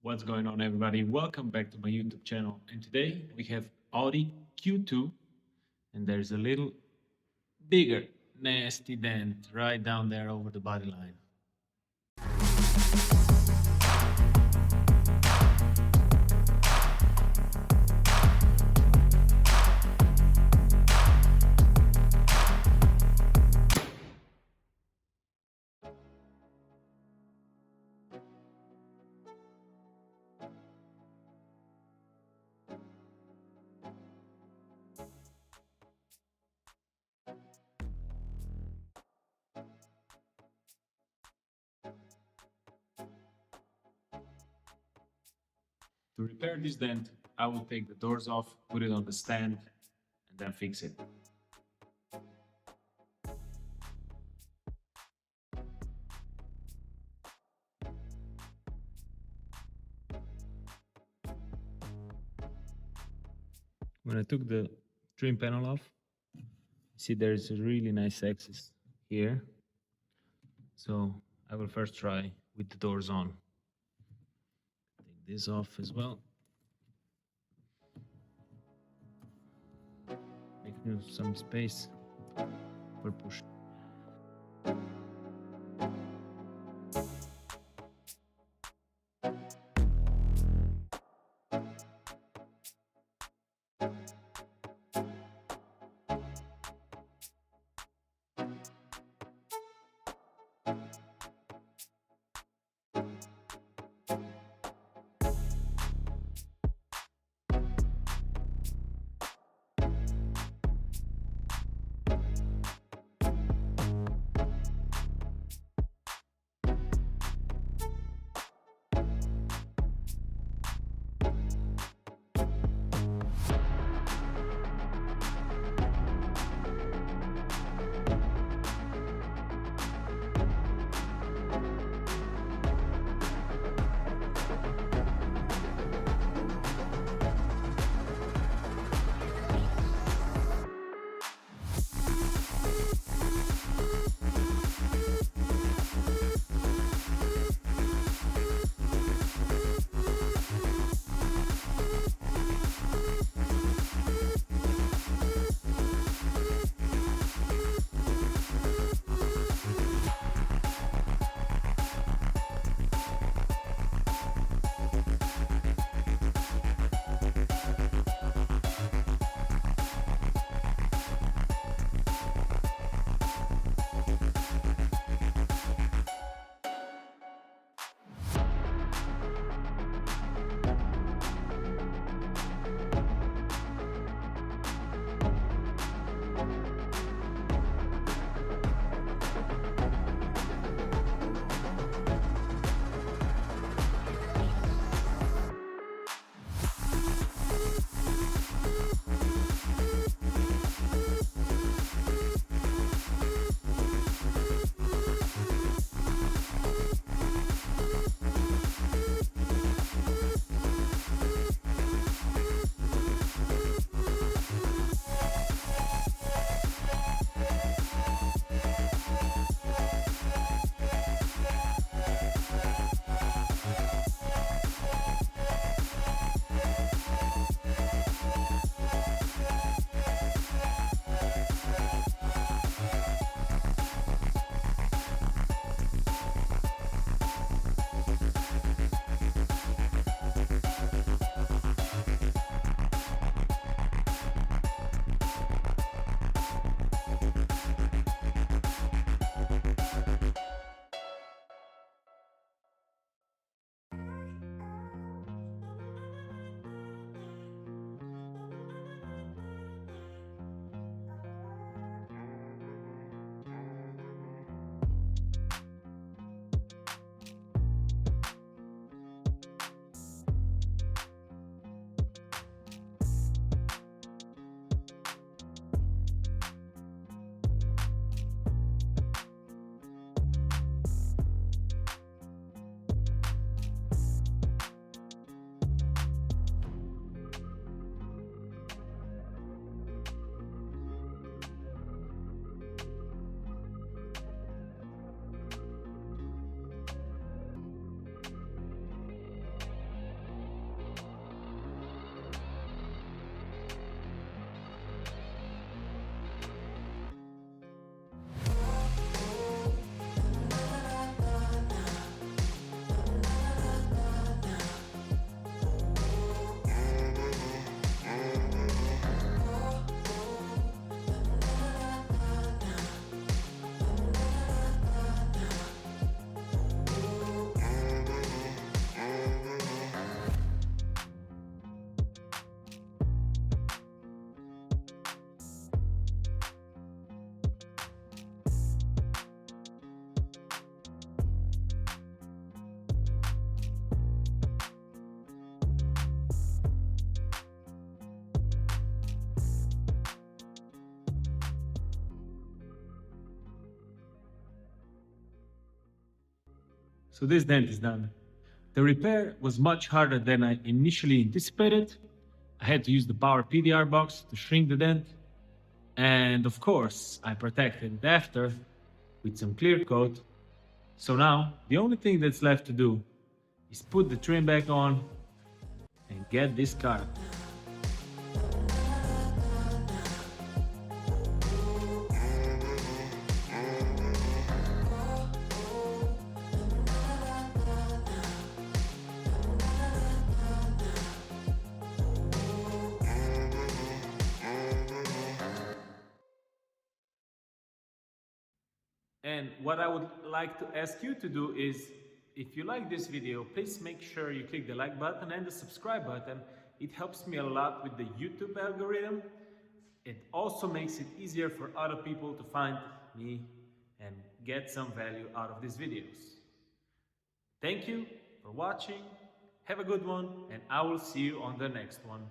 What's going on, everybody? Welcome back to my YouTube channel. And today we have Audi Q2, and there's a little bigger nasty dent right down there over the body line. To repair this dent, I will take the doors off, put it on the stand, and then fix it. When I took the trim panel off, see there's a really nice access here. So I will first try with the doors on. Take this off as well. Make some space for push. So this dent is done. The repair was much harder than I initially anticipated. I had to use the power PDR box to shrink the dent. And of course, I protected it after with some clear coat. So now, the only thing that's left to do is put the trim back on and get this car. And what I would like to ask you to do is, if you like this video, please make sure you click the like button and the subscribe button. It helps me a lot with the YouTube algorithm. It also makes it easier for other people to find me and get some value out of these videos. Thank you for watching. Have a good one, and I will see you on the next one.